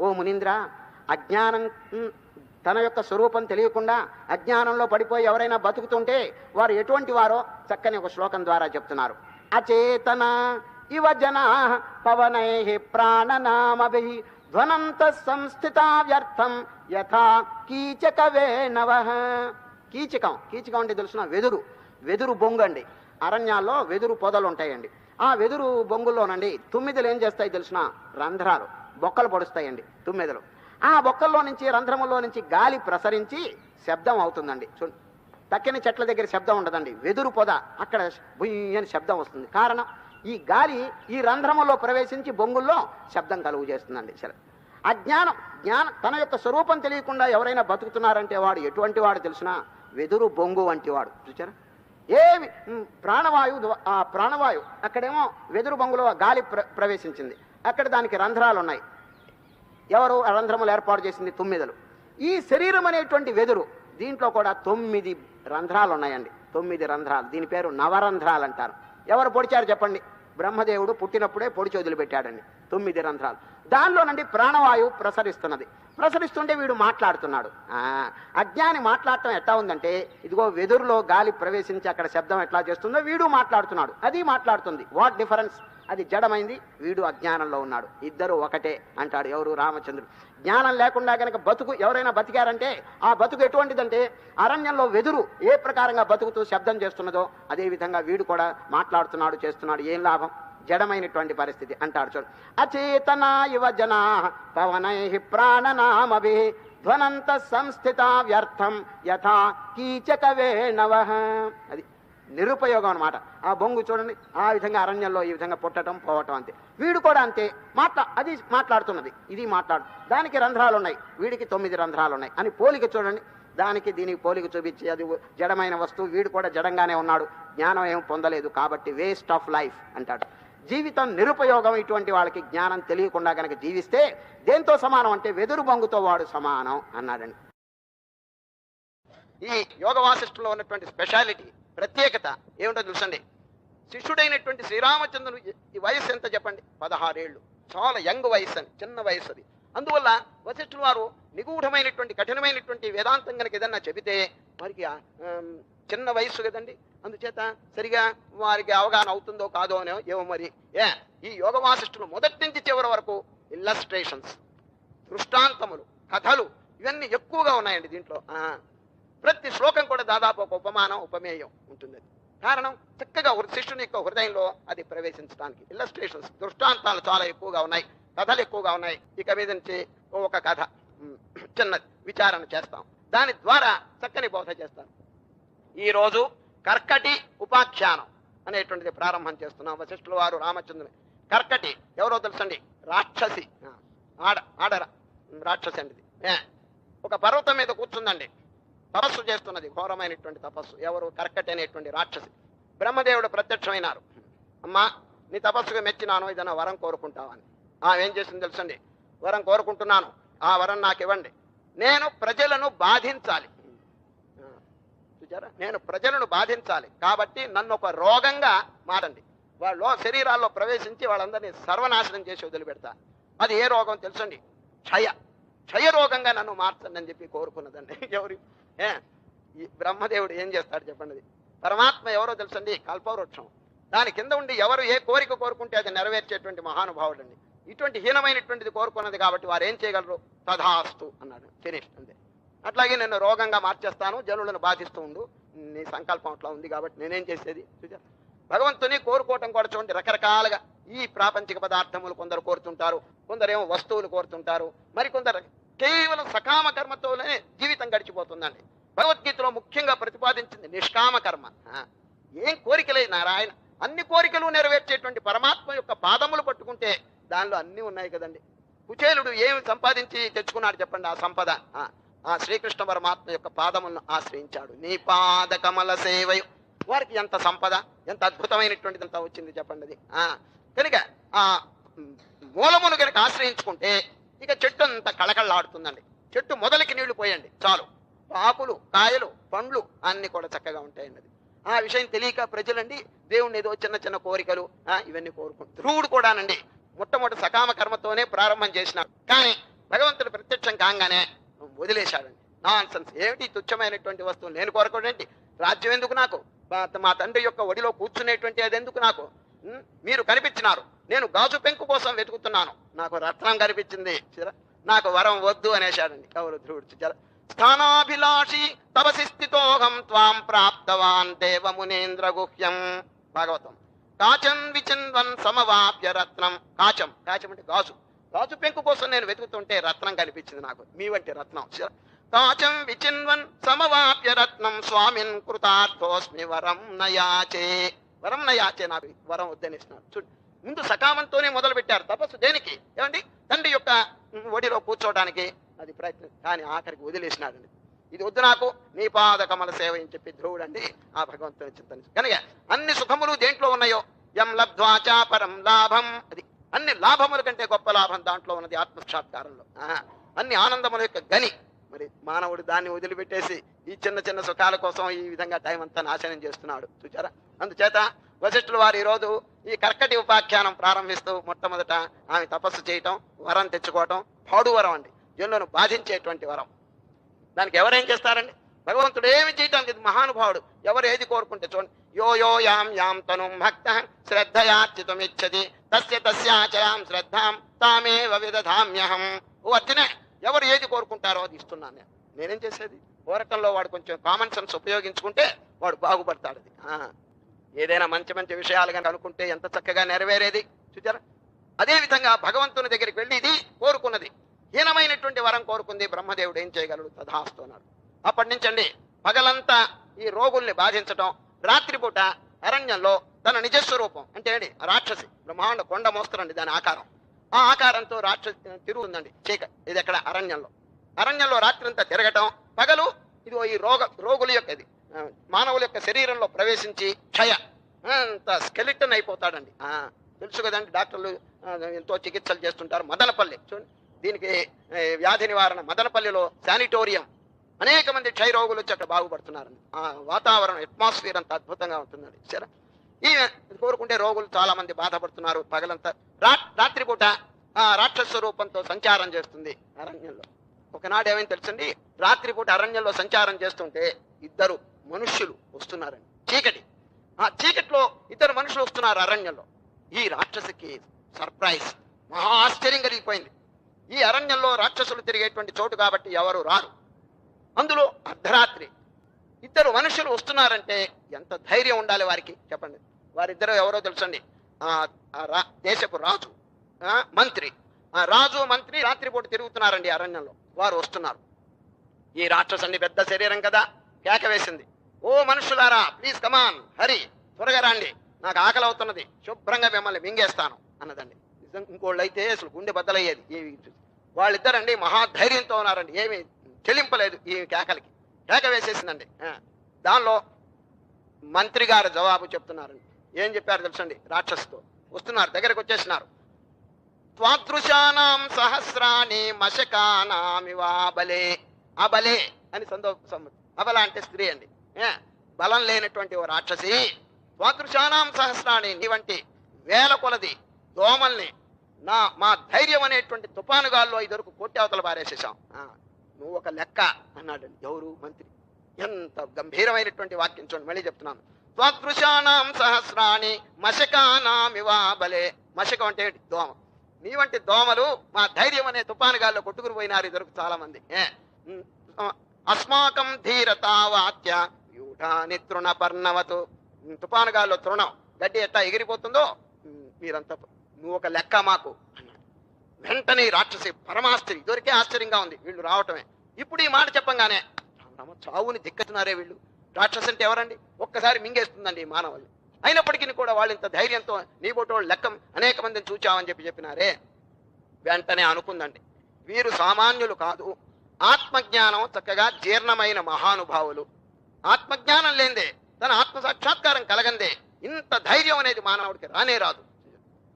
ఓ మునీంద్ర, అజ్ఞానం తన యొక్క స్వరూపం తెలియకుండా అజ్ఞానంలో పడిపోయి ఎవరైనా బతుకుతుంటే వారు ఎటువంటి వారో చక్కని ఒక శ్లోకం ద్వారా చెప్తున్నారు. అచేతన ఇవ జనా పవనై ప్రాణనామభి ధ్వనంత సంస్థిత వ్యర్థం యథా కీచకవేణవ. కీచకం అంటే తెలుసిన వెదురు బొంగు అండి. అరణ్యాల్లో వెదురు పొదలు ఉంటాయండి. ఆ వెదురు బొంగుల్లోనండి తుమ్మిదలు ఏం చేస్తాయి తెలిసిన? రంధ్రాలు, బొక్కలు పొడుస్తాయండి తుమ్మిదలు. ఆ బొక్కల్లో నుంచి, రంధ్రములో నుంచి గాలి ప్రసరించి శబ్దం అవుతుందండి. తక్కిన చెట్ల దగ్గర శబ్దం ఉండదండి. వెదురు పొద అక్కడ బుయ్యని శబ్దం వస్తుంది. కారణం, ఈ గాలి ఈ రంధ్రములో ప్రవేశించి బొంగుల్లో శబ్దం కలుగు చేస్తుందండి. సరే, జ్ఞానం తన యొక్క స్వరూపం తెలియకుండా ఎవరైనా బతుకుతున్నారంటే వాడు ఎటువంటి వాడు తెలిసిన? వెదురు బొంగు వంటి వాడు. చూచారా? ఏమి ఆ ప్రాణవాయు అక్కడేమో వెదురు బొంగులో గాలి ప్రవేశించింది. అక్కడ దానికి రంధ్రాలు ఉన్నాయి. ఎవరు ఆ రంధ్రములు ఏర్పాటు చేసింది? తుమ్మిదలు. ఈ శరీరం అనేటువంటి వెదురు, దీంట్లో కూడా 9 రంధ్రాలు ఉన్నాయండి. 9 రంధ్రాలు. దీని పేరు నవరంధ్రాలు అంటారు. ఎవరు పొడిచారు చెప్పండి? బ్రహ్మదేవుడు పుట్టినప్పుడే పొడిచి వదిలిపెట్టాడండి 9 రంధ్రాలు. దానిలోనండి ప్రాణవాయువు ప్రసరిస్తుంటే వీడు మాట్లాడుతున్నాడు. అజ్ఞాని మాట్లాడటం ఎట్లా ఉందంటే, ఇదిగో వెదురులో గాలి ప్రవేశించి అక్కడ శబ్దం ఎట్లా చేస్తుందో వీడు మాట్లాడుతున్నాడు, అది మాట్లాడుతుంది. What difference? అది జడమైంది, వీడు అజ్ఞానంలో ఉన్నాడు. ఇద్దరు ఒకటే అంటాడు ఎవరు? రామచంద్రుడు. జ్ఞానం లేకుండా కనుక ఎవరైనా బతికారంటే ఆ బతుకు ఎటువంటిదంటే, అరణ్యంలో వెదురు ఏ ప్రకారంగా బతుకుతూ శబ్దం చేస్తున్నదో అదే విధంగా వీడు కూడా మాట్లాడుతున్నాడు, చేస్తున్నాడు. ఏం లాభం? జడమైనటువంటి పరిస్థితి అంటాడు. చూడు, అచేతనా ఇవ జనా పవనై ప్రాణనామభి ధ్వనంత సంస్థిత వ్యర్థం యథా కీచకవేణవ. అది నిరుపయోగం అనమాట. ఆ బొంగు చూడండి, ఆ విధంగా అరణ్యంలో ఈ విధంగా పుట్టడం పోవటం అంతే. వీడు కూడా అంతే, అది మాట్లాడుతున్నది, ఇది దానికి రంధ్రాలు ఉన్నాయి, వీడికి 9 రంధ్రాలు ఉన్నాయి అని పోలిక చూడండి. దీనికి పోలిక చూపించి అది జడమైన వస్తువు, వీడు కూడా జడంగానే ఉన్నాడు, జ్ఞానం ఏం పొందలేదు, కాబట్టి వేస్ట్ ఆఫ్ లైఫ్ అంటాడు. జీవితం నిరుపయోగం. ఇటువంటి వాళ్ళకి జ్ఞానం తెలియకుండా కనుక జీవిస్తే దేంతో సమానం అంటే వెదురు బొంగుతో వాడు సమానం అన్నాడండి. ఈ యోగ వాసిష్ఠులో ఉన్నటువంటి స్పెషాలిటీ, ప్రత్యేకత ఏమిటో తెలుసండి. శిష్యుడైనటువంటి శ్రీరామచంద్రుడు ఈ వయస్సు ఎంత చెప్పండి? 16 ఏళ్ళు. చాలా యంగ్ వయస్సు అని, చిన్న వయస్సు అది. అందువల్ల వశిష్ఠుల వారు నిగూఢమైనటువంటి కఠినమైనటువంటి వేదాంతం కనుక ఏదన్నా చెబితే వారికి చిన్న వయస్సు కదండి, అందుచేత సరిగా వారికి అవగాహన అవుతుందో కాదో అనో ఏమో మరి. ఈ యోగ వాసిష్ఠులు మొదటి నుంచి చివరి వరకు ఇల్లస్ట్రేషన్స్, దృష్టాంతములు, కథలు ఇవన్నీ ఎక్కువగా ఉన్నాయండి దీంట్లో. ప్రతి శ్లోకం కూడా దాదాపు ఒక ఉపమానం, ఉపమేయం ఉంటుంది. కారణం, చక్కగా శిష్యుని యొక్క హృదయంలో అది ప్రవేశించడానికి ఇల్లస్ట్రేషన్స్, దృష్టాంతాలు చాలా ఎక్కువగా ఉన్నాయి, కథలు ఎక్కువగా ఉన్నాయి. ఇక మీద నుంచి ఒక కథ చిన్న విచారణ చేస్తాం, దాని ద్వారా చక్కని బోధ చేస్తాం. ఈరోజు కర్కటి ఉపాఖ్యానం అనేటువంటిది ప్రారంభం చేస్తున్నాం. వశిష్ఠుల వారు రామచంద్రుని కర్కటి ఎవరో తెలుసండి? రాక్షసి, రాక్షసి అండి. ఒక పర్వతం మీద కూర్చుందండి, తపస్సు చేస్తున్నది, ఘోరమైనటువంటి తపస్సు. ఎవరు? కర్కటి అనేటువంటి రాక్షసి. బ్రహ్మదేవుడు ప్రత్యక్షమైనారు. అమ్మా, నీ తపస్సుగా మెచ్చినాను, ఏదైనా వరం కోరుకుంటావని. ఆమె ఏం చేసింది తెలుసండి? వరం కోరుకుంటున్నాను, ఆ వరం నాకు ఇవ్వండి. నేను ప్రజలను బాధించాలి. చూచారా? నేను ప్రజలను బాధించాలి కాబట్టి నన్ను ఒక రోగంగా మారండి. వాళ్ళ శరీరాల్లో ప్రవేశించి వాళ్ళందరినీ సర్వనాశనం చేసి వదిలిపెడతా. అది ఏ రోగం తెలుసండి? క్షయ రోగంగా నన్ను మార్చండి అని చెప్పి కోరుకున్నదండి. ఎవరు? బ్రహ్మదేవుడు ఏం చేస్తాడు చెప్పండి? పరమాత్మ ఎవరో తెలుసండి? కల్పవృక్షం. దాని కింద ఉండి ఎవరు ఏ కోరిక కోరుకుంటే అది నెరవేర్చేటువంటి మహానుభావుడు అండి. ఇటువంటి హీనమైనటువంటిది కోరుకున్నది కాబట్టి వారు ఏం చేయగలరు? తథాస్తు అన్నాడు, ఫినిష్ అంతే. అట్లాగే నేను రోగంగా మార్చేస్తాను, జనులను బాధిస్తూ ఉండు, నీ సంకల్పం అట్లా ఉంది కాబట్టి నేనేం చేసేది? భగవంతుని కోరుకోవటం కూడా చూడండి, రకరకాలుగా ఈ ప్రాపంచిక పదార్థములు కొందరు కోరుతుంటారు, కొందరేమో వస్తువులు కోరుతుంటారు, మరికొందరు కేవలం సకామ కర్మతోనే జీవితం గడిచిపోతుందండి. భగవద్గీతలో ముఖ్యంగా ప్రతిపాదించింది నిష్కామ కర్మ. ఏం కోరికలే నారాయణ, అన్ని కోరికలు నెరవేర్చేటువంటి పరమాత్మ యొక్క పాదములు పట్టుకుంటే దానిలో అన్ని ఉన్నాయి కదండి. కుచేలుడు ఏమి సంపాదించి తెచ్చుకున్నాడు చెప్పండి? ఆ సంపద ఆ శ్రీకృష్ణ పరమాత్మ యొక్క పాదములను ఆశ్రయించాడు. నీ పాద కమల సేవయు. వారికి ఎంత సంపద, ఎంత అద్భుతమైనటువంటిది అంతా వచ్చింది చెప్పండి. అది కనుక ఆ మూలమును కనుక ఆశ్రయించుకుంటే ఇక చెట్టు అంత కళకళలాడుతుందండి. చెట్టు మొదలకి నీళ్లు పోయండి చాలు, ఆకులు, కాయలు, పండ్లు అన్ని కూడా చక్కగా ఉంటాయండి. అది ఆ విషయం తెలియక ప్రజలండి దేవుణ్ణి ఏదో చిన్న చిన్న కోరికలు ఇవన్నీ కోరుకుంటారు. ధ్రువుడు కూడానండి మొట్టమొదటి సకామ కర్మతోనే ప్రారంభం చేసినాడు, కానీ భగవంతుడు ప్రత్యక్షం కాగానే వదిలేశాడండి. నాన్ సెన్స్, ఏమిటి తుచ్చమైనటువంటి వస్తువు నేను కోరకూడేంటి, రాజ్యం ఎందుకు నాకు, మా తండ్రి యొక్క ఒడిలో కూర్చునేటువంటి అది ఎందుకు నాకు, మీరు కనిపించినారు, నేను గాజు పెంకు కోసం వెతుకుతున్నాను, నాకు రత్నం కనిపించింది, నాకు వరం వద్దు అనేశాడండి ఎవరు ధ్రువుడు. స్థానాభిలాషి తపసి స్థితోహం త్వాం ప్రాప్తవాన్ దేవమునేంద్ర గుహ్యం. భాగవతం. కాచం విచిన్వన్ సమవాప్య రత్నం. కాచం, కాచం అంటే గాజు, గాజు పెంకు కోసం నేను వెతుకుతుంటే రత్నం కనిపించింది నాకు, మీ వంటి రత్నం. కాచం విచిన్వన్ సమవాప్య రత్నం స్వామిన్ కృతార్థోస్మి వరం నయాచే. వరం నయాచే, నాకు వరం వద్దనేసినారు. చూడు, ముందు సకామంతోనే మొదలు పెట్టారు తపస్సు. దేనికి? ఏమండి, తండ్రి యొక్క ఒడిలో కూర్చోవడానికి అది ప్రయత్నం, కానీ ఆఖరికి వదిలేసినాడండి. ఇది వద్దు నాకు, నీ పాద కమల సేవ అని చెప్పి ధ్రువుడు అండి ఆ భగవంతుని చింతన. కనుక అన్ని సుఖములు దేంట్లో ఉన్నాయో, యం లబ్ధ్వాచా పరం లాభం, అది అన్ని లాభముల కంటే గొప్ప లాభం దాంట్లో ఉన్నది ఆత్మసాక్షాత్కారంలో. అన్ని ఆనందముల యొక్క గని. మరి మానవుడు దాన్ని వదిలిపెట్టేసి ఈ చిన్న చిన్న సుఖాల కోసం ఈ విధంగా టైం అంతా నాశనం చేస్తున్నాడు. చూచారా? అందుచేత వశిష్ఠులు వారు ఈరోజు ఈ కర్కటి ఉపాఖ్యానం ప్రారంభిస్తూ మొట్టమొదట ఆమె తపస్సు చేయటం, వరం తెచ్చుకోవటం, పాడు వరం అండి, జనులను బాధించేటువంటి వరం. దానికి ఎవరేం చేస్తారండి? భగవంతుడు ఏమి చేయటానికి మహానుభావుడు. ఎవరు ఏది కోరుకుంటే చూడండి, యో యో యాం యాం తను భక్త శ్రద్ధయార్చితుమిచ్చతి తస్య తస్యాచయాం శ్రద్ధాం తామేవ విదధామ్యహం. ఓ అర్జునే, ఎవరు ఏది కోరుకుంటారో అది ఇస్తున్నాను నేను. నేనేం చేసేది? కోరటంలో వాడు కొంచెం కామన్ సెన్స్ ఉపయోగించుకుంటే వాడు బాగుపడతాడు. అది ఏదైనా మంచి మంచి విషయాలు కనుక అనుకుంటే ఎంత చక్కగా నెరవేరేది. చూచారా? అదేవిధంగా భగవంతుని దగ్గరికి వెళ్ళి ఇది కోరుకున్నది, హీనమైనటువంటి వరం కోరుకుంది. బ్రహ్మదేవుడు ఏం చేయగలడు? తథాస్తు అన్నాడు. అప్పటి నుంచండి పగలంతా ఈ రోగుల్ని బాధించటం, రాత్రిపూట అరణ్యంలో తన నిజస్వరూపం అంటే ఏంటి, రాక్షసి బ్రహ్మాండ కొండ మోస్తరండి దాని ఆకారం. ఆ ఆకారంతో రాక్షసి తిరుగుతుందండి చీక. ఇది ఎక్కడ? అరణ్యంలో. అరణ్యంలో రాత్రి అంతా తిరగటం, పగలు ఇది ఈ రోగుల యొక్క ఇది మానవుల యొక్క శరీరంలో ప్రవేశించి క్షయ అంత స్కెలిటన్ అయిపోతాడండి. తెలుసు కదండి, డాక్టర్లు ఎంతో చికిత్సలు చేస్తుంటారు. మదనపల్లి చూడండి, దీనికి వ్యాధి నివారణ మదనపల్లిలో శానిటోరియం, అనేక మంది క్షయ రోగులు వచ్చి అక్కడ బాగుపడుతున్నారండి. ఆ వాతావరణం, అట్మాస్ఫియర్ అంత అద్భుతంగా ఉంటుందండి. సరే, ఈ కోరుకుంటే రోగులు చాలా మంది బాధపడుతున్నారు. పగలంతా రాత్రిపూట రాక్షస రూపంతో సంచారం చేస్తుంది అరణ్యంలో. ఒకనాడు ఏమైంది తెలుసండి, రాత్రిపూట అరణ్యంలో సంచారం చేస్తుంటే ఇద్దరు మనుష్యులు వస్తున్నారండి. చీకటి, ఆ చీకటిలో ఇద్దరు మనుషులు వస్తున్నారు అరణ్యంలో. ఈ రాక్షసికి సర్ప్రైజ్, మహా ఆశ్చర్యం కలిగిపోయింది. ఈ అరణ్యంలో రాక్షసులు తిరిగేటువంటి చోటు కాబట్టి ఎవరు రారు. అందులో అర్ధరాత్రి ఇద్దరు మనుషులు వస్తున్నారంటే ఎంత ధైర్యం ఉండాలి వారికి చెప్పండి. వారిద్దరు ఎవరో తెలుసండి, దేశపు రాజు మంత్రి. రాజు మంత్రి రాత్రిపూట తిరుగుతున్నారండి అరణ్యంలో. వారు వస్తున్నారు. ఈ రాక్షసుని పెద్ద శరీరం కదా, కేక వేసింది, ఓ మనుషులారా, ప్లీజ్ కమాన్, హరి, త్వరగా రండి, నాకు ఆకలి అవుతున్నది, శుభ్రంగా మిమ్మల్ని మింగేస్తాను అన్నదండి. ఇంకోళ్ళు అయితే అసలు గుండె బద్దలయ్యేది. వాళ్ళిద్దరండి మహాధైర్యంతో ఉన్నారండి, ఏమి చెలింపలేదు ఈ కేకలకి. కేక వేసేసిందండి. దానిలో మంత్రి గారు జవాబు చెప్తున్నారండి. ఏం చెప్పారు తెలుసండి? రాక్షసుతో వస్తున్నారు, దగ్గరకు వచ్చేసినారు. త్వాదృశానాం సహస్రాణి మశకానామివాబలే. అబలే అని అబల అంటే స్త్రీ అండి, బలం లేనటువంటి ఓ రాక్షసి. త్వాదృశానాం సహస్రాణి, నీ వంటి వేల కొలది దోమల్ని మా ధైర్యం అనేటువంటి తుపానుగాల్లో ఇదివరకు కొట్టి అవతల పారేసేసాం, నువ్వు ఒక లెక్క అన్నాడండి. ఎవరు? మంత్రి. ఎంత గంభీరమైనటువంటి వాక్యం చూడండి, మళ్ళీ చెప్తున్నాను. త్వాదృశానాం సహస్రాణి మశకానామివాబలే. మశకం అంటే దోమ. నీ వంటి దోమలు మా ధైర్యం అనే తుపానుగాల్లో కొట్టుకుని పోయినారు ఇదివరకు చాలా మంది. అస్మాకం ధీరతావాక్య యూఢాని తృణపర్ణవతు. తుపానుగాల్లో తృణం గడ్డి ఎట్టా ఎగిరిపోతుందో మీరంతా, నువ్వు ఒక లెక్క మాకు అన్నాడు. వెంటనే రాక్షసి పరమాశ్చర్యం, ఇదివరకే ఆశ్చర్యంగా ఉంది వీళ్ళు రావటమే. ఇప్పుడు ఈ మాట చెప్పంగానే చావుని దిక్కతున్నారే వీళ్ళు. రాక్షసు అంటే ఎవరండి? ఒక్కసారి మింగేస్తుందండి ఈ మానవులు. అయినప్పటికీ కూడా వాళ్ళు ఇంత ధైర్యంతో నీ బోటోళ్ళు లెక్క అనేక మందిని చూచామని చెప్పినారే. వెంటనే అనుకుందండి, వీరు సామాన్యులు కాదు, ఆత్మజ్ఞానం చక్కగా జీర్ణమైన మహానుభావులు. ఆత్మజ్ఞానం లేదే, తన ఆత్మ సాక్షాత్కారం కలగందే ఇంత ధైర్యం అనేది మానవుడికి రానే రాదు.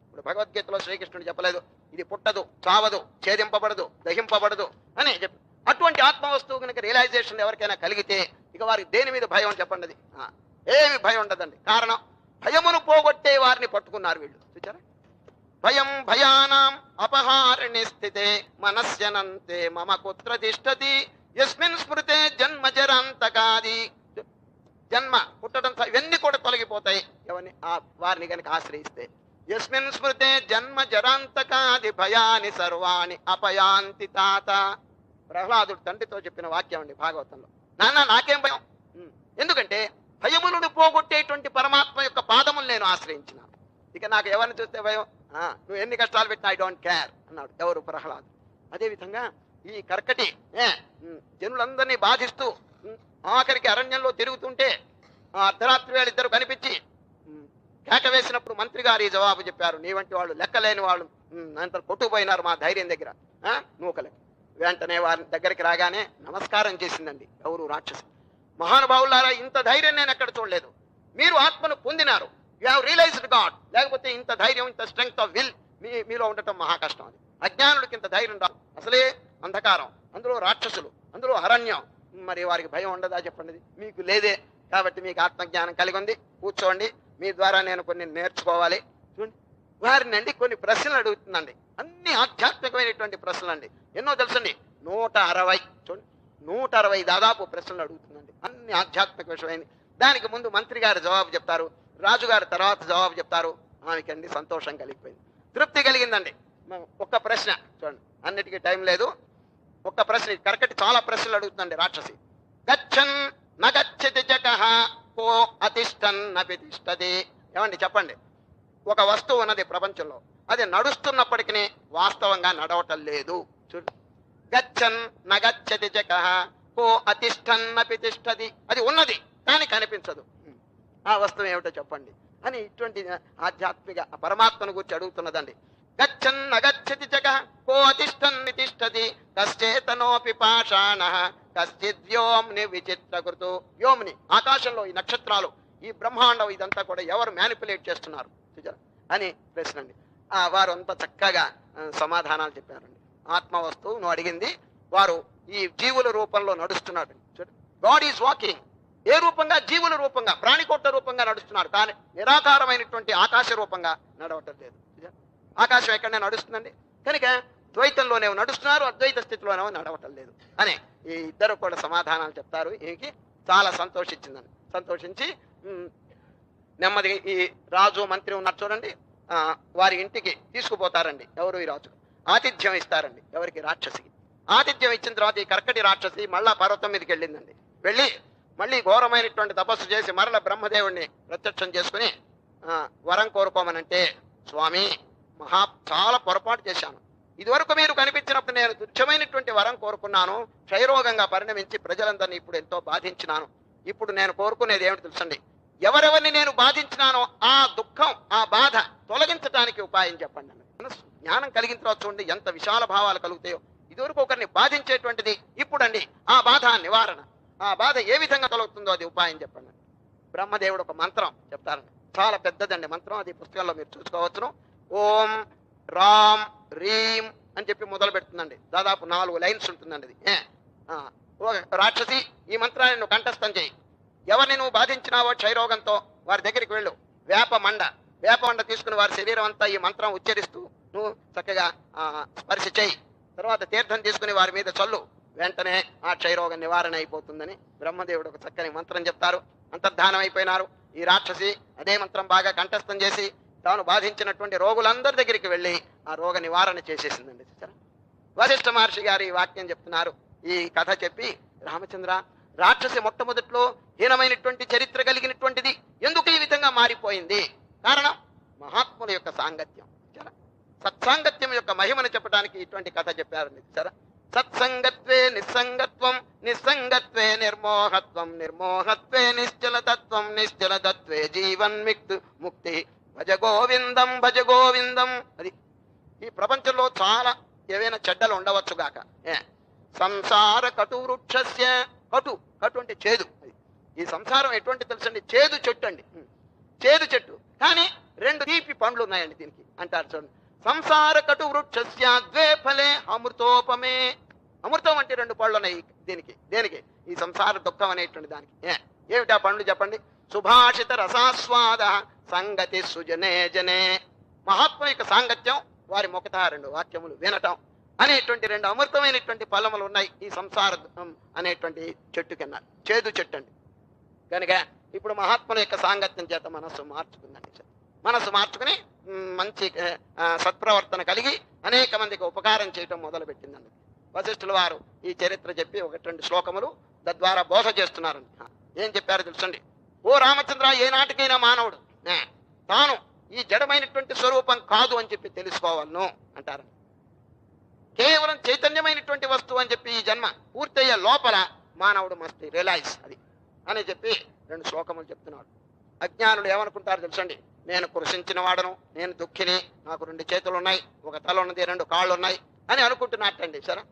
ఇప్పుడు భగవద్గీతలో శ్రీకృష్ణుడు చెప్పలేదు, ఇది పుట్టదు, చావదు, ఛేదింపబడదు, దహింపబడదు అని చెప్పి. అటువంటి ఆత్మ వస్తువు కనుక రియలైజేషన్ ఎవరికైనా కలిగితే ఇక వారికి దేని మీద భయం చెప్పండి? ఏమి భయం ఉండదండి. కారణం, భయమును పోగొట్టే వారిని పట్టుకున్నారు వీళ్ళు. చూచారా? భయం భయానాం అపహారిణి స్థితే మనస్యనంతే మమ కుత్ర తిష్టతి యస్మిన్ స్మృతే జన్మ జరాంతకాది. జన్మ పుట్టడం ఇవన్నీ కూడా తొలగిపోతాయి ఎవరిని వారిని కనుక ఆశ్రయిస్తే. యస్మిన్ స్మృతే జన్మ జరాంతకాది భయాని సర్వాణి అపయాంతి తాత. ప్రహ్లాదుడు తండ్రితో చెప్పిన వాక్యం అండి భాగవతంలో. నాన్న నాకేం భయం, ఎందుకంటే భయములను పోగొట్టేటువంటి పరమాత్మ యొక్క పాదములు నేను ఆశ్రయించినాను, ఇక నాకు ఎవరిని చూస్తే భయం, నువ్వు ఎన్ని కష్టాలు పెట్టినా ఐ డోంట్ కేర్ అన్నాడు ఎవరు, ప్రహ్లాదు. అదేవిధంగా ఈ కర్కటి జనులందరినీ బాధిస్తూ ఆఖరికి అరణ్యంలో తిరుగుతుంటే అర్ధరాత్రి వేళ ఇద్దరు కనిపించి కేక వేసినప్పుడు మంత్రి గారు ఈ జవాబు చెప్పారు, నీ వంటి వాళ్ళు లెక్కలేని వాళ్ళు అంత కొట్టుకుపోయినారు మా ధైర్యం దగ్గర నూకలే. వెంటనే వారి దగ్గరికి రాగానే నమస్కారం చేసిందండి ఎవరు, రాక్షసు. మహానుభావులారా, ఇంత ధైర్యం నేను ఎక్కడ చూడలేదు, మీరు ఆత్మను పొందినారు, యు హావ్ రియలైజ్డ్ గాడ్, లేకపోతే ఇంత ధైర్యం ఇంత స్ట్రెంగ్త్ ఆఫ్ విల్ మీలో ఉండటం మహా కష్టం. అది అజ్ఞానుడికి ఇంత ధైర్యం రాదు, అసలే అంధకారం, అందులో రాక్షసులు, అందులో అరణ్యం, మరి వారికి భయం ఉండదా చెప్పండి, మీకు లేదే. కాబట్టి మీకు ఆత్మజ్ఞానం కలిగి ఉంది, కూర్చోండి, మీ ద్వారా నేను కొన్ని నేర్చుకోవాలి. చూడండి వారిని అండి కొన్ని ప్రశ్నలు అడుగుతుందండి, అన్ని ఆధ్యాత్మికమైనటువంటి ప్రశ్నలు అండి, ఎన్నో తెలుసండి, 160 చూడండి 160 దాదాపు ప్రశ్నలు అడుగుతుందండి, అన్ని ఆధ్యాత్మిక విషయమైంది. దానికి ముందు మంత్రి గారు జవాబు చెప్తారు, రాజుగారు తర్వాత జవాబు చెప్తారు. ఆమెకండి సంతోషం కలిగిపోయింది, తృప్తి కలిగిందండి. ఒక్క ప్రశ్న చూడండి, అన్నిటికీ టైం లేదు, ఒక్క ప్రశ్న. కర్కటి చాలా ప్రశ్నలు అడుగుతుందండి రాక్షసి. గచ్చన్ నగచ్చతి జగః కో అతిష్టన్ నపితిష్టతి. ఏమండి చెప్పండి, ఒక వస్తువు ఉన్నది ప్రపంచంలో, అది నడుస్తున్నప్పటికీ వాస్తవంగా నడవటం లేదు. చూడు, గచ్చన్ నగచ్చతి జగః కో అతిష్టన్ నపితిష్టతి, అది ఉన్నది కానీ కనిపించదు, ఆ వస్తువు ఏమిటో చెప్పండి అని ఇటువంటి ఆధ్యాత్మిక పరమాత్మను గురించి అడుగుతున్నదండి. గచ్చన్ నగచ్చతి జగః కో అతిష్టన్ నితిష్టతి కశ్చేతనోపి పాషాణః కశ్చిద్ వ్యోమ్ని విచిత్రకృతు. వ్యోమ్ని ఆకాశంలో ఈ నక్షత్రాలు, ఈ బ్రహ్మాండం, ఇదంతా కూడా ఎవరు మ్యానిపులేట్ చేస్తున్నారు అని ప్రశ్న అండి. వారు అంతా చక్కగా సమాధానాలు చెప్పారండి. ఆత్మ వస్తువును అడిగింది, వారు ఈ జీవుల రూపంలో నడుస్తున్నాడు. గాడ్ ఈజ్ వాకింగ్, ఏ రూపంగా, జీవుల రూపంగా, ప్రాణికోట్ల రూపంగా నడుస్తున్నాడు, కానీ నిరాకారమైనటువంటి ఆకాశ రూపంగా నడవటం లేదు. ఆకాశం ఎక్కడనే నడుస్తుందండి, కనుక ద్వైతంలోనే నడుస్తున్నారు, అద్వైత స్థితిలోనే నడవటం లేదు అని ఈ ఇద్దరు కూడా సమాధానాలు చెప్తారు. ఈయనకి చాలా సంతోషించిందండి. సంతోషించి నెమ్మదిగా ఈ రాజు మంత్రి ఉన్నారు చూడండి, వారి ఇంటికి తీసుకుపోతారండి. ఎవరు, ఈ రాజు ఆతిథ్యం ఇస్తారండి. ఎవరికి, రాక్షసికి. ఆతిథ్యం ఇచ్చిన తర్వాత ఈ కర్కటి రాక్షసి మళ్ళా పర్వతం మీదకి వెళ్ళిందండి. వెళ్ళి మళ్ళీ ఘోరమైనటువంటి తపస్సు చేసి మరల బ్రహ్మదేవుడిని ప్రత్యక్షం చేసుకుని వరం కోరుకోమనంటే, స్వామి చాలా పొరపాటు చేశాను, ఇదివరకు మీరు కనిపించినప్పుడు నేను తుచ్చమైనటువంటి వరం కోరుకున్నాను, క్షయరోగంగా పరిణమించి ప్రజలందరినీ ఇప్పుడు ఎంతో బాధించినాను. ఇప్పుడు నేను కోరుకునేది ఏమిటి తెలుసండి, ఎవరెవరిని నేను బాధించినానో ఆ దుఃఖం, ఆ బాధ తొలగించడానికి ఉపాయం చెప్పండి అన్న. మనసు జ్ఞానం కలిగిన తర్వాత చూడండి ఎంత విశాల భావాలు కలుగుతాయో. ఇదివరకు ఒకరిని బాధించేటువంటిది, ఇప్పుడండి ఆ బాధ నివారణ, ఆ బాధ ఏ విధంగా తొలగుతుందో అది ఉపాయం చెప్పండి. బ్రహ్మదేవుడు ఒక మంత్రం చెప్తారండి, చాలా పెద్దదండి మంత్రం, అది పుస్తకంలో మీరు చూసుకోవచ్చును. ఓం రామ్ రీం అని చెప్పి మొదలు పెడుతుందండి, దాదాపు 4 లైన్స్ ఉంటుందండి అది. రాక్షసి, ఈ మంత్రాన్ని నువ్వు కంఠస్థం చేయి, ఎవరిని నువ్వు బాధించినావో క్షయరోగంతో వారి దగ్గరికి వెళ్ళు, వేప మండ తీసుకుని వారి శరీరం అంతా ఈ మంత్రం ఉచ్చరిస్తూ నువ్వు చక్కగా స్పర్శ చేయి, తర్వాత తీర్థం తీసుకుని వారి మీద చల్లు, వెంటనే ఆ క్షయరోగం నివారణ అయిపోతుందని బ్రహ్మదేవుడు ఒక చక్కని మంత్రం చెప్తారు. అంతర్ధానం అయిపోయినారు. ఈ రాక్షసి అదే మంత్రం బాగా కంఠస్థం చేసి తాను బాధించినటువంటి రోగులందరి దగ్గరికి వెళ్ళి ఆ రోగ నివారణ చేసేసిందండి. వశిష్ఠ మహర్షి గారు ఈ వాక్యం చెప్తున్నారు. ఈ కథ చెప్పి, రామచంద్ర, రాక్షసి మొట్టమొదట్లో హీనమైనటువంటి చరిత్ర కలిగినటువంటిది ఎందుకు ఈ విధంగా మారిపోయింది? కారణం మహాత్ముల యొక్క సాంగత్యం. సత్సాంగత్యం యొక్క మహిమను చెప్పడానికి ఇటువంటి కథ చెప్పారండి. సరే, సత్సంగత్వే నిస్సంగత్వం, నిస్సంగత్వే నిర్మోహత్వం, నిర్మోహత్వే నిశ్చలతత్వం, నిశ్చలతత్వే జీవన్మిక్తు ముక్తి, భజ గోవిందం భజ గోవిందం. అది ఈ ప్రపంచంలో చాలా ఏవైనా చెడ్డలు ఉండవచ్చుగాక, సంసార కటు వృక్షస్య, కటు అంటే చేదు. ఈ సంసారం ఎటువంటి తెలుసండి, చేదు చెట్టు అండి, చేదు చెట్టు, కానీ 2 తీపి పండ్లు ఉన్నాయండి దీనికి అంటారు చూడండి. సంసార కటు వృక్షస్య ద్వే ఫలే అమృతోపమే. అమృతం అంటే 2 పళ్ళు ఉన్నాయి దీనికి. దేనికి? ఈ సంసార దుఃఖం అనేటువంటి దానికి. ఏమిటా పండ్లు చెప్పండి? సుభాషిత రసాస్వాద సంగతి సుజనే జనే. మహాత్మ యొక్క సాంగత్యం, వారి ముఖత 2 వాక్యములు వినటం అనేటువంటి 2 అమృతమైనటువంటి ఫలములు ఉన్నాయి ఈ సంసార అనేటువంటి చెట్టు కింద. చేదు చెట్టు అండి. కనుక ఇప్పుడు మహాత్ముల యొక్క సాంగత్యం చేత మనస్సు మార్చుకుందండి. మనస్సు మార్చుకుని మంచి సత్ప్రవర్తన కలిగి అనేక మందికి ఉపకారం చేయటం మొదలుపెట్టిందండి. వశిష్ఠుల వారు ఈ చరిత్ర చెప్పి 1-2 శ్లోకములు తద్వారా బోధ చేస్తున్నారండి. ఏం చెప్పారో తెలుసండి. ఓ రామచంద్ర, ఏనాటికైనా మానవుడు తాను ఈ జడమైనటువంటి స్వరూపం కాదు అని చెప్పి తెలుసుకోవాలను అంటారండి. కేవలం చైతన్యమైనటువంటి వస్తువు అని చెప్పి ఈ జన్మ పూర్తయ్యే లోపల మానవుడు మస్ట్ రియలైజ్ అది అని చెప్పి 2 శ్లోకములు చెప్తున్నాడు. అజ్ఞానులు ఏమనుకుంటారు తెలుసండి, నేను కృషించిన వాడను, నేను దుఃఖిని, నాకు 2 చేతులు ఉన్నాయి, ఒక తల ఉన్నది, 2 కాళ్ళు ఉన్నాయి అని అనుకుంటున్నట్టండి. సరే,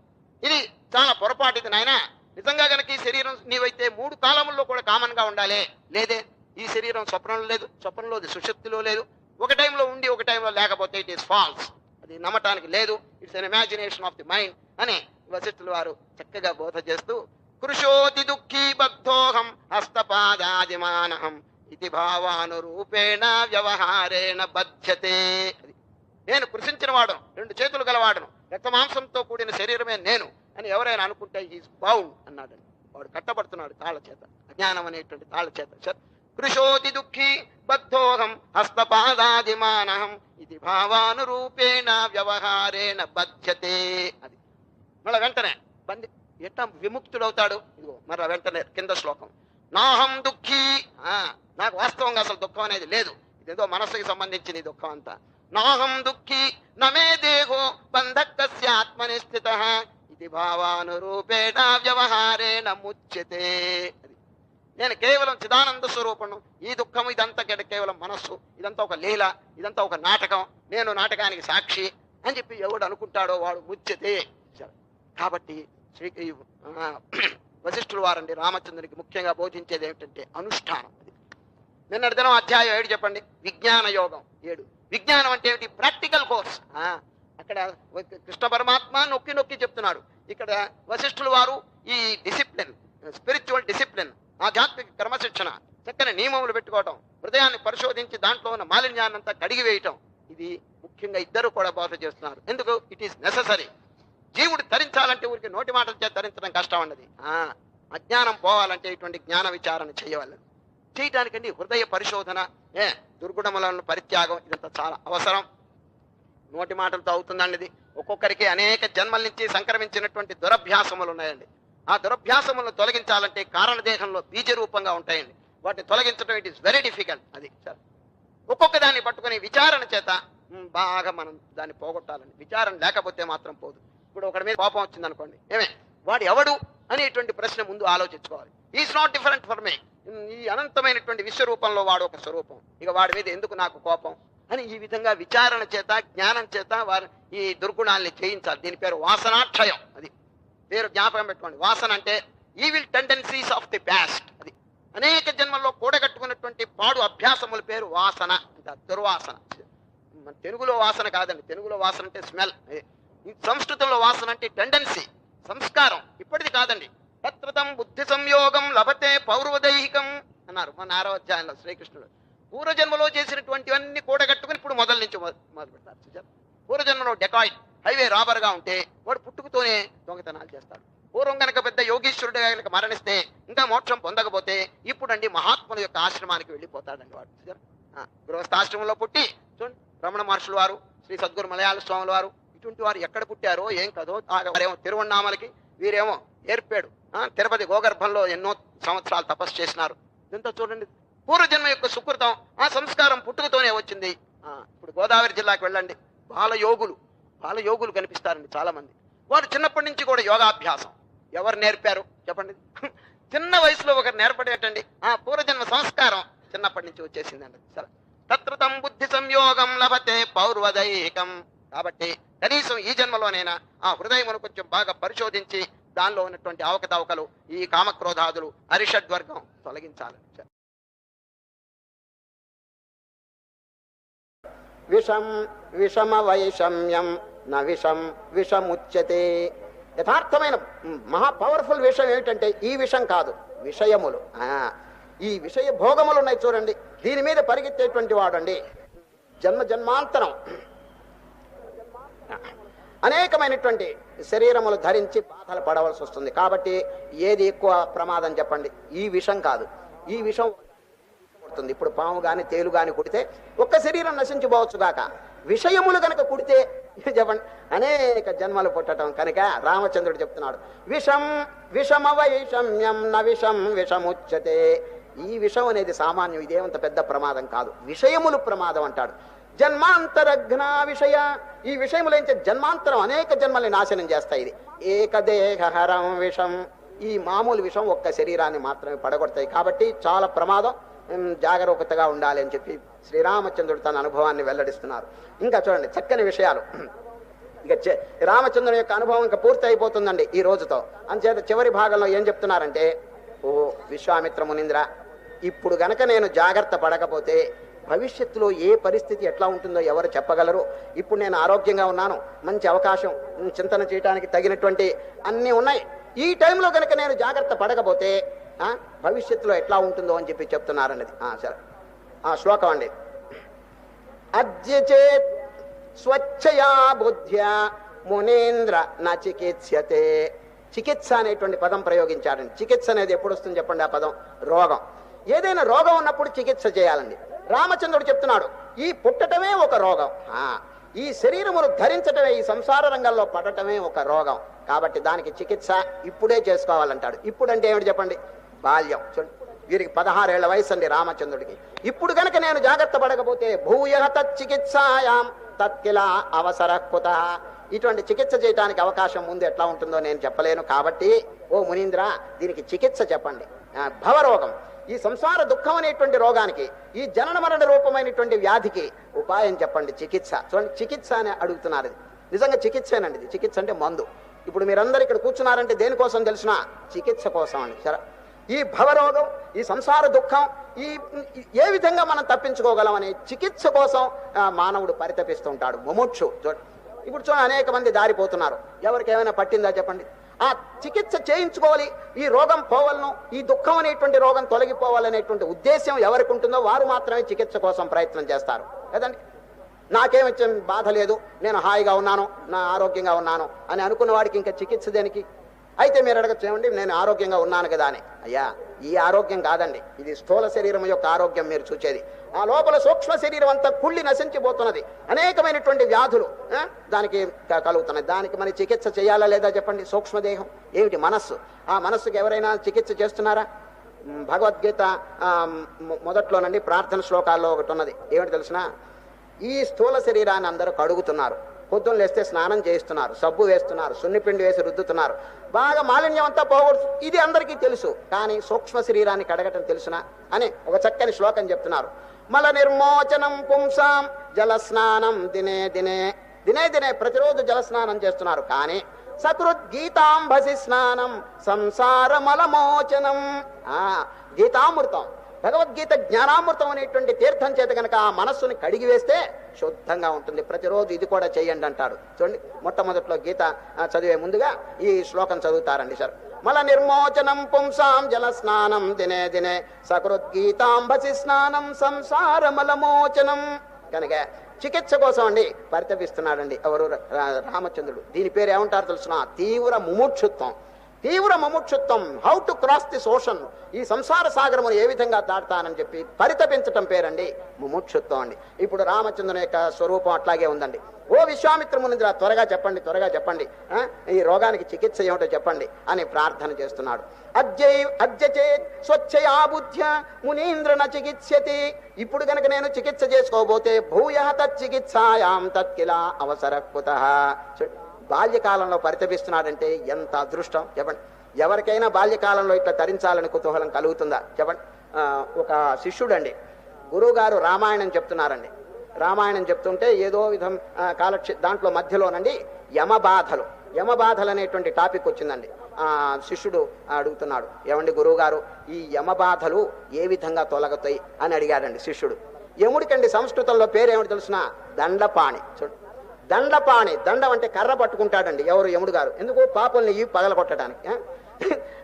ఇది చాలా పొరపాటు. ఇది నాయన, నిజంగా కనుక ఈ శరీరం నీవైతే 3 కాలముల్లో కూడా కామన్ గా ఉండాలి. లేదే, ఈ శరీరం స్వప్నంలో లేదు, స్వప్నంలో సుషుప్తిలో లేదు, ఒక టైంలో ఉండి ఒక టైంలో లేకపోతే ఇట్ ఈస్ ఫాల్స్, అది నమ్మటానికి లేదు, it's an imagination of the mind అని వశిష్ఠుల వారు చక్కగా బోధ చేస్తూ, కృషోతి దుఃఖీ బద్ధోహం హస్తపాదాదిమానహం ఇది భావానురూపేణ వ్యవహారేణ బధ్యతే. నేను కృషించిన వాడను, 2 చేతులు గలవాడను, రక్తమాంసంతో కూడిన శరీరమే నేను అని ఎవరైనా అనుకుంటే ఈజ్ బౌండ్ అన్నాడండి. వాడు కట్టబడుతున్నాడు తాళ చేత, అజ్ఞానం అనేటువంటి తాళ చేత. కృషోతి దుఃఖీ బద్ధోహం హస్తపాదాదిమానహం ఇది భావానురూపేణ వ్యవహారేణ బధ్యతే. అది మళ్ళీ వెంటనే బంది ఎట్లా విముక్తుడవుతాడు? ఇదిగో మరలా వెంటనే కింద శ్లోకం, నాహం దుఃఖీ, నాకు వాస్తవంగా అసలు దుఃఖం అనేది లేదు, ఇదేదో మనస్సుకి సంబంధించిన దుఃఖం అంతా. నాహం దుఃఖీ నమే దేహో బంధకస్య ఆత్మనిస్థితః ఇది భావానురూపేణ వ్యవహారేణ ముచ్యతే. అది నేను కేవలం చిదానంద స్వరూపను, ఈ దుఃఖం ఇదంతా కేవలం మనస్సు, ఇదంతా ఒక లీల, ఇదంతా ఒక నాటకం, నేను నాటకానికి సాక్షి అని చెప్పి ఎవడు అనుకుంటాడో వాడు ముచ్యతే. కాబట్టి శ్రీ వశిష్ఠుల వారండి రామచంద్రునికి ముఖ్యంగా బోధించేది ఏమిటంటే అనుష్ఠానం. నిన్నటి దినం అధ్యాయం 7 చెప్పండి, విజ్ఞాన యోగం 7. విజ్ఞానం అంటే ఏమిటి? Practical course. అక్కడ కృష్ణ పరమాత్మ నొక్కి నొక్కి చెప్తున్నాడు, ఇక్కడ వశిష్ఠుల వారు ఈ డిసిప్లిన్, స్పిరిచువల్ డిసిప్లిన్, ఆధ్యాత్మిక క్రమశిక్షణ, చక్కని నియమములు పెట్టుకోవటం, హృదయాన్ని పరిశోధించి దాంట్లో ఉన్న మాలిన్యాన్నంతా కడిగి వేయటం, ఇది ముఖ్యంగా ఇద్దరు కూడా బోధ చేస్తున్నారు. ఎందుకు? It is necessary. జీవుడు తరించాలంటే ఊరికి నోటి మాటల చేత తరించడం కష్టం అన్నది. అజ్ఞానం పోవాలంటే ఇటువంటి జ్ఞాన విచారణ చేయవాలి. చేయటానికండి హృదయ పరిశోధన, దుర్గుణములను పరిత్యాగం, ఇదంతా చాలా అవసరం. నోటి మాటలతో అవుతుందండి ఇది. ఒక్కొక్కరికి అనేక జన్మల నుంచి సంక్రమించినటువంటి దురభ్యాసములు ఉన్నాయండి. ఆ దురభ్యాసములను తొలగించాలంటే కారణదేహంలో బీజ రూపంగా ఉంటాయండి, వాటిని తొలగించడం ఇట్ ఈస్ వెరీ డిఫికల్ట్. అది సార్, ఒక్కొక్క దాన్ని పట్టుకుని విచారణ చేత బాగా మనం దాన్ని పోగొట్టాలండి. విచారణ లేకపోతే మాత్రం పోదు. ఇప్పుడు ఒకటి మీద కోపం వచ్చింది అనుకోండి, ఏమే వాడు ఎవడు అనేటువంటి ప్రశ్న ముందు ఆలోచించుకోవాలి. Is not different for me, ఈ అనంతమైనటువంటి విశ్వరూపంలో వాడు ఒక స్వరూపం, ఇక వాడి మీద ఎందుకు నాకు కోపం అని ఈ విధంగా విచారణ చేత జ్ఞానం చేత వారు ఈ దుర్గుణాల్ని చేయించాలి. దీని పేరు వాసనాక్షయం. అది పేరు జ్ఞాపకం పెట్టుకోండి. వాసన అంటే evil tendencies of the past. అది అనేక జన్మల్లో కూడగట్టుకున్నటువంటి పాడు అభ్యాసముల పేరు వాసన అంటారు, దుర్వాసన. మన తెలుగులో వాసన కాదండి, తెలుగులో వాసన అంటే స్మెల్. సంస్కృతంలో వాసన అంటే టెండెన్సీ, సంస్కారం, ఇప్పటిది కాదండి. తత్రతం బుద్ధి సంయోగం లభతే పౌర్వదైహికం అన్నారు మన 6వ అధ్యాయంలో శ్రీకృష్ణుడు. పూర్వజన్మలో చేసినటువంటివన్నీ కూడగట్టుకుని ఇప్పుడు మొదలు నుంచి మొదలు పెడతారు. పూర్వజన్మలో డెకాయిట్, హైవే రాబర్గా ఉంటే వాడు పుట్టుకుతోనే దొంగతనాలు చేస్తాడు. పూర్వం కనుక పెద్ద యోగీశ్వరుడు కనుక మరణిస్తే ఇంకా మోక్షం పొందకపోతే ఇప్పుడండి మహాత్ముల యొక్క ఆశ్రమానికి వెళ్ళిపోతాడండి వాడు. గృహస్థాశ్రమంలో పుట్టి చూడండి, రమణ మహర్షుల వారు, శ్రీ సద్గురు మలయాళ స్వాముల వారు, ఇటువంటి వారు ఎక్కడ పుట్టారో ఏం కదో. వారేమో తిరువన్నామలకి, వీరేమో ఏర్పాడు తిరుపతి గోగర్భంలో ఎన్నో సంవత్సరాలు తపస్సు చేసినారు. ఇదంతా చూడండి పూర్వజన్మ యొక్క సుకృతం, ఆ సంస్కారం పుట్టుకతోనే వచ్చింది. ఇప్పుడు గోదావరి జిల్లాకి వెళ్ళండి, బాలయోగులు కనిపిస్తారండి చాలా మంది. వారు చిన్నప్పటి నుంచి కూడా యోగాభ్యాసం ఎవరు నేర్పారు చెప్పండి? చిన్న వయసులో ఒకరు నేర్పడేటండి. పూర్వజన్మ సంస్కారం చిన్నప్పటి నుంచి వచ్చేసిందండి. సరే, తత్రతం బుద్ధి సంయోగం లభతే పౌర్వదైహికం. కాబట్టి కనీసం ఈ జన్మలోనైనా ఆ హృదయమును కొంచెం బాగా పరిశోధించి దానిలో ఉన్నటువంటి అవకతవకలు, ఈ కామక్రోధాదులు, అరిషడ్వర్గం తొలగించాలి. విషం విషమ వైషమ్యం న విషం విషముచ్యతే. యథార్థమైన మహా పవర్ఫుల్ విషయం ఏమిటంటే ఈ విషం కాదు, విషయములు. ఈ విషయ భోగములు ఉన్నాయి చూడండి, దీని మీద పరిగెత్తేటువంటి వాడండి జన్మ జన్మాంతరం అనేకమైనటువంటి శరీరములు ధరించి బాధలు పడవలసి వస్తుంది. కాబట్టి ఏది ఎక్కువ ప్రమాదం చెప్పండి? ఈ విషం కాదు, ఈ విషం కొడుతుంది. ఇప్పుడు పాము గాని తేలు గాని కుడితే ఒక్క శరీరం నశించిపోవచ్చు గాక, విషయములు కనుక కుడితే చెప్పండి అనేక జన్మలు పుట్టడం. కనుక రామచంద్రుడు చెప్తున్నాడు, విషం విషమ వైషమ్యం న విషం విషముచ్యతే. ఈ విషం అనేది సామాన్యం, ఇదేమంత పెద్ద ప్రమాదం కాదు, విషయములు ప్రమాదం అంటాడు. జన్మాంతరఘ్న విషయ, ఈ విషయములేంచే జన్మాంతరం అనేక జన్మల్ని నాశనం చేస్తాయి. ఇది ఏకదేహహరం విషం, ఈ మామూలు విషం ఒక్క శరీరాన్ని మాత్రమే పడగొడతాయి. కాబట్టి చాలా ప్రమాదం, జాగరూకతగా ఉండాలి అని చెప్పి శ్రీరామచంద్రుడు తన అనుభవాన్ని వెల్లడిస్తున్నారు. ఇంకా చూడండి చక్కని విషయాలు. ఇక రామచంద్రుని యొక్క అనుభవం ఇంకా పూర్తి అయిపోతుందండి ఈ రోజుతో. అంచేత చివరి భాగంలో ఏం చెప్తున్నారంటే, ఓ విశ్వామిత్ర మునీంద్ర, ఇప్పుడు గనక నేను జాగ్రత్త పడకపోతే భవిష్యత్తులో ఏ పరిస్థితి ఎట్లా ఉంటుందో ఎవరు చెప్పగలరు? ఇప్పుడు నేను ఆరోగ్యంగా ఉన్నాను, మంచి అవకాశం, చింతన చేయడానికి తగినటువంటి అన్నీ ఉన్నాయి. ఈ టైంలో కనుక నేను జాగ్రత్త పడకపోతే భవిష్యత్తులో ఎట్లా ఉంటుందో అని చెప్పి చెప్తున్నారన్నది. సరే, ఆ శ్లోకం అండి. అద్యచేత్ స్వచ్ఛయా బుద్ధ్యా మునీంద్ర న చికిత్స్యతే. చికిత్స అనేటువంటి పదం ప్రయోగించారండి. చికిత్స అనేది ఎప్పుడు వస్తుంది చెప్పండి? ఆ పదం రోగం. ఏదైనా రోగం ఉన్నప్పుడు చికిత్స చేయాలండి. రామచంద్రుడు చెప్తున్నాడు, ఈ పుట్టటమే ఒక రోగం, ఈ శరీరమును ధరించటమే, ఈ సంసార రంగంలో పడటమే ఒక రోగం. కాబట్టి దానికి చికిత్స ఇప్పుడే చేసుకోవాలంటాడు. ఇప్పుడు అంటే ఏమిటి చెప్పండి? బాల్యం. చూడండి, వీరికి 16 ఏళ్ల వయసు అండి రామచంద్రుడికి. ఇప్పుడు గనక నేను జాగ్రత్త పడకపోతే భూయ తచ్చికిత్సాయాం తత్కిల అవసర కుత. ఇటువంటి చికిత్స చేయడానికి అవకాశం ముందు ఎట్లా ఉంటుందో నేను చెప్పలేను. కాబట్టి ఓ మునీంద్ర, దీనికి చికిత్స చెప్పండి. భవరోగం, ఈ సంసార దుఃఖం అనేటువంటి రోగానికి, ఈ జనన మరణ రూపమైనటువంటి వ్యాధికి ఉపాయం చెప్పండి, చికిత్స. చూడండి, చికిత్స అని అడుగుతున్నారు. ఇది నిజంగా చికిత్సేనండి. ఇది చికిత్స అంటే మందు. ఇప్పుడు మీరందరూ ఇక్కడ కూర్చున్నారంటే దేనికోసం తెలిసిన? చికిత్స కోసం అండి. సరే, ఈ భవరోగం, ఈ సంసార దుఃఖం, ఈ ఏ విధంగా మనం తప్పించుకోగలం అనే చికిత్స కోసం మానవుడు పరితపిస్తూ ఉంటాడు, ముముక్షు. ఇప్పుడు చూడండి, అనేక మంది దారిపోతున్నారు. ఎవరికి ఏమైనా పట్టిందా చెప్పండి? ఆ చికిత్స చేయించుకోవాలి, ఈ రోగం పోవాలను, ఈ దుఃఖం అనేటువంటి రోగం తొలగిపోవాలనేటువంటి ఉద్దేశం ఎవరికి ఉంటుందో వారు మాత్రమే చికిత్స కోసం ప్రయత్నం చేస్తారు కదండి. నాకేమొచ్చే బాధ లేదు, నేను హాయిగా ఉన్నాను, నా ఆరోగ్యంగా ఉన్నాను అని అనుకున్న వాడికి ఇంకా చికిత్స దేనికి? అయితే మీరు అడగచ్చు, ఏమండి నేను ఆరోగ్యంగా ఉన్నాను కదా అని. అయ్యా, ఈ ఆరోగ్యం కాదండి, ఇది స్థూల శరీరం యొక్క ఆరోగ్యం మీరు చూచేది. ఆ లోపల సూక్ష్మ శరీరం అంతా కుళ్ళి నశించిపోతున్నది, అనేకమైనటువంటి వ్యాధులు దానికి కలుగుతున్నాయి. దానికి మరి చికిత్స చేయాలా లేదా చెప్పండి? సూక్ష్మదేహం ఏమిటి? మనస్సు. ఆ మనస్సుకి ఎవరైనా చికిత్స చేస్తున్నారా? భగవద్గీత మొదట్లోనండి ప్రార్థన శ్లోకాల్లో ఒకటి ఉన్నది. ఏమిటి తెలిసిన? ఈ స్థూల శరీరాన్ని అందరూ కడుగుతున్నారు, పొద్దున్న లేస్తే స్నానం చేయిస్తున్నారు, సబ్బు వేస్తున్నారు, సున్నిపిండి వేసి రుద్దుతున్నారు, బాగా మాలిన్యం అంతా పోగొట్టు. ఇది అందరికీ తెలుసు. కానీ సూక్ష్మ శరీరాన్ని కడగటం తెలుసునా అని ఒక చక్కని శ్లోకం చెప్తున్నారు. మల నిర్మోచనం పుంసాం జల స్నానం దినే దినే. దినే దినే ప్రతిరోజు జల స్నానం చేస్తున్నారు. కానీ సకృద్గీతాంబసి స్నానం సంసార మలమోచనం. గీతామృతం, భగవద్గీత జ్ఞానామృతం అనేటువంటి తీర్థం చేత కనుక ఆ మనస్సుని కడిగి వేస్తే శుద్ధంగా ఉంటుంది. ప్రతిరోజు ఇది కూడా చేయండి అంటాడు. చూడండి, మొట్టమొదట్లో గీత చదివే ముందుగా ఈ శ్లోకం చదువుతారండి. సార్, మల నిర్మోచనం పుంసాం జల స్నానం దినే దినే సకృద్గీతాంబసి స్నానం సంసార మలమోచనం. కనుక చికిత్స కోసం అండి పరితపిస్తున్నాడండి ఎవరు? రామచంద్రుడు. దీని పేరు ఏమంటారు తెలుసునా? తీవ్ర ముముక్షుత్వం. తీవ్ర ముముక్షుత్వం, how to cross this ocean. ఈ సంసార సాగరమును ఏ విధంగా దాటుతానని చెప్పి పరితపించటం పేరండి ముముక్షుత్వం అండి. ఇప్పుడు రామచంద్రుని యొక్క స్వరూపం అట్లాగే ఉందండి. ఓ విశ్వామిత్ర మునీంద్ర, త్వరగా చెప్పండి, త్వరగా చెప్పండి, ఈ రోగానికి చికిత్స ఏమిటో చెప్పండి అని ప్రార్థన చేస్తున్నాడు. అద్యచేత్ స్వచ్ఛయా బుద్ధ్య మునీంద్ర న చికిత్స్యతి. ఇప్పుడు గనక నేను చికిత్స చేసుకోబోతే భూయః తచ్చికిత్సాయాం తత్కిల అవసర కుతః. బాల్యకాలంలో పరితపిస్తున్నాడంటే ఎంత అదృష్టం చెప్పండి. ఎవరికైనా బాల్యకాలంలో ఇట్లా తరించాలని కుతూహలం కలుగుతుందా చెప్పండి. ఒక శిష్యుడండి, గురువు గారు రామాయణం చెప్తున్నారండి. రామాయణం చెప్తుంటే ఏదో విధం దాంట్లో మధ్యలోనండి యమబాధలు అనేటువంటి టాపిక్ వచ్చిందండి. శిష్యుడు అడుగుతున్నాడు, ఏమండి గురువు గారు, ఈ యమబాధలు ఏ విధంగా తొలగుతాయి అని అడిగాడండి శిష్యుడు. యముడికండి సంస్కృతంలో పేరేమిటి తెలుసిన? దండపాణి. చూడు, దండపాణి. దండం అంటే కర్ర పట్టుకుంటాడండి ఎవరు? యముడు గారు. ఎందుకు? పాపల్ని ఇవి పగలగొట్టడానికి.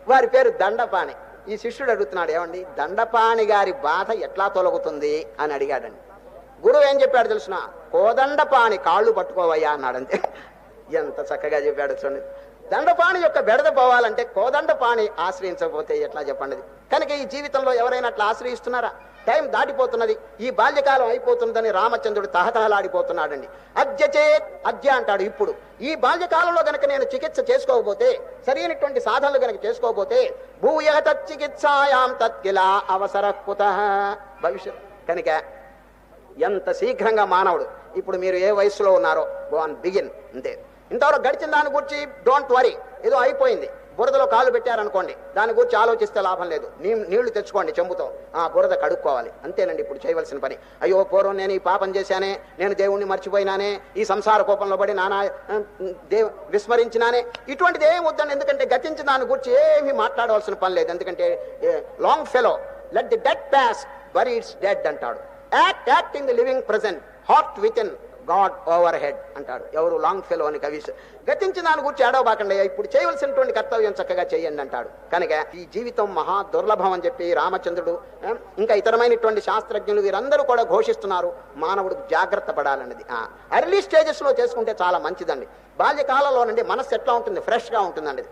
వారి పేరు దండపాణి. ఈ శిష్యుడు అడుగుతున్నాడు, ఏమండి దండపాణి గారి బాధ ఎట్లా తొలగుతుంది అని అడిగాడండి. గురువు ఏం చెప్పాడు తెలుసిన? కోదండపాణి కాళ్ళు పట్టుకోవయ్యా అన్నాడు. అంతే. ఎంత చక్కగా చెప్పాడు చూడండి. దండపాణి యొక్క బెడద పోవాలంటే కోదండపాణి ఆశ్రయించకపోతే ఎట్లా చెప్పండి. కనుక ఈ జీవితంలో ఎవరైనా అట్లా ఆశ్రయిస్తున్నారా? టైం దాటిపోతున్నది, ఈ బాల్యకాలం అయిపోతున్నదని రామచంద్రుడు తహతహలాడిపోతున్నాడండి. అద్య అంటాడు. ఇప్పుడు ఈ బాల్యకాలంలో గనక నేను చికిత్స చేసుకోకపోతే, సరైనటువంటి సాధనలు గనక చేసుకోకపోతే భూయ తచ్చికిత్సాయాం తత్కిలా అవసర కుతః భవిష్యత్. కనుక ఎంత శీఘ్రంగా మానవుడు, ఇప్పుడు మీరు ఏ వయసులో ఉన్నారో గో ఆన్ బిగిన్. అంతే. ఇంతవరకు గడిచిన దాని గురించి డోంట్ వరీ, ఏదో అయిపోయింది. బురదలో కాలు పెట్టారనుకోండి, దాని గురించి ఆలోచిస్తే లాభం లేదు. నీళ్లు తెచ్చుకోండి చెంబుతో, బురద కడుక్కోవాలి. అంతేనండి ఇప్పుడు చేయవలసిన పని. అయ్యో పూర్వం నేను ఈ పాపం చేశానే, నేను దేవుణ్ణి మర్చిపోయినానే, ఈ సంసార కోపంలో పడి నానా విస్మరించినానే, ఇటువంటిది ఏం వద్దండి. ఎందుకంటే గతించిన దాని గురించి ఏమీ మాట్లాడవలసిన పని లేదు. ఎందుకంటే Longfellow, let the dead past bury its dead అంటాడు. Act in the living present, heart within God overhead అంటాడు. ఎవరు? లాంగ్ ఫెలో అని కవి. గతించిన దాని గురించి ఏడవబాకండి, ఇప్పుడు చేయవలసినటువంటి కర్తవ్యం చక్కగా చేయండి అంటాడు. కనుక ఈ జీవితం మహా దుర్లభం అని చెప్పి రామచంద్రుడు, ఇంకా ఇతరమైనటువంటి శాస్త్రజ్ఞులు వీరందరూ కూడా ఘోషిస్తున్నారు. మానవుడు జాగ్రత్త పడాలన్నది అర్లీ స్టేజెస్ లో చేసుకుంటే చాలా మంచిదండి. బాల్యకాలంలో నుండి మనస్సు ఎట్లా ఉంటుంది? ఫ్రెష్ గా ఉంటుందండి.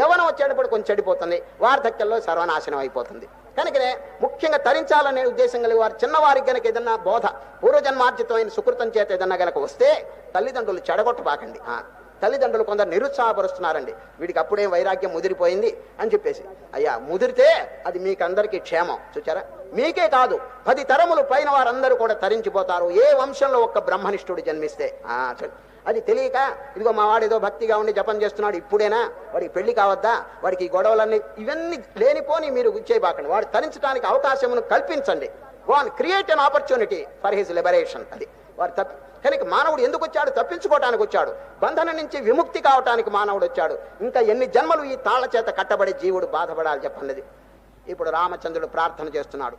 యవ్వనం వచ్చేటప్పుడు కొంచెం చెడిపోతుంది, వార్ధక్యంలో సర్వనాశనం అయిపోతుంది. కనుకనే ముఖ్యంగా తరించాలనే ఉద్దేశం కలిగి వారు చిన్నవారికి గనక ఏదన్నా బోధ, పూర్వజన్మార్జితమైన సుకృతం చేత ఏదన్నా గనక వస్తే తల్లిదండ్రులు చెడగొట్టబాకండి. తల్లిదండ్రులు కొందరు నిరుత్సాహపరుస్తున్నారండి. వీడికి అప్పుడే వైరాగ్యం ముదిరిపోయింది అని చెప్పేసి. అయ్యా, ముదిరితే అది మీకందరికీ క్షేమం. చూచారా? మీకే కాదు, 10 తరములు పైన వారందరూ కూడా తరించిపోతారు. ఏ వంశంలో ఒక్క బ్రహ్మనిష్ఠుడు జన్మిస్తే. అది తెలియక ఇదిగో మా వాడు ఏదో భక్తిగా ఉండి జపం చేస్తున్నాడు, ఇప్పుడేనా వాడికి పెళ్లి కావద్దా, వాడికి ఈ గొడవలన్నీ, ఇవన్నీ లేనిపోని మీరు గుచ్చేయబాకండి. వాడు తరించడానికి అవకాశమును కల్పించండి. One create an opportunity for his liberation. అది వారు కనుక మానవుడు ఎందుకు వచ్చాడు? తప్పించుకోవటానికి వచ్చాడు. బంధనం నుంచి విముక్తి కావటానికి మానవుడు వచ్చాడు. ఇంకా ఎన్ని జన్మలు ఈ తాళ్ల చేత కట్టబడి జీవుడు బాధపడాలి చెప్పన్నది. ఇప్పుడు రామచంద్రుడు ప్రార్థన చేస్తున్నాడు.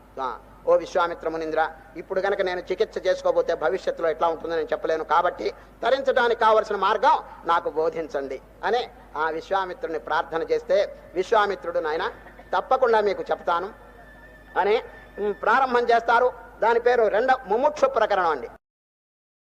ఓ విశ్వామిత్ర మునీంద్ర, ఇప్పుడు గనక నేను చికిత్స చేసుకోబోతే భవిష్యత్తులో ఎట్లా ఉంటుందో నేను చెప్పలేను, కాబట్టి తరించడానికి కావలసిన మార్గం నాకు బోధించండి అని ఆ విశ్వామిత్రుడిని ప్రార్థన చేస్తే, విశ్వామిత్రుడు నాయన తప్పకుండా మీకు చెప్తాను అని ప్రారంభం చేస్తారు. దాని పేరు ముముక్షు ప్రకరణం అండి.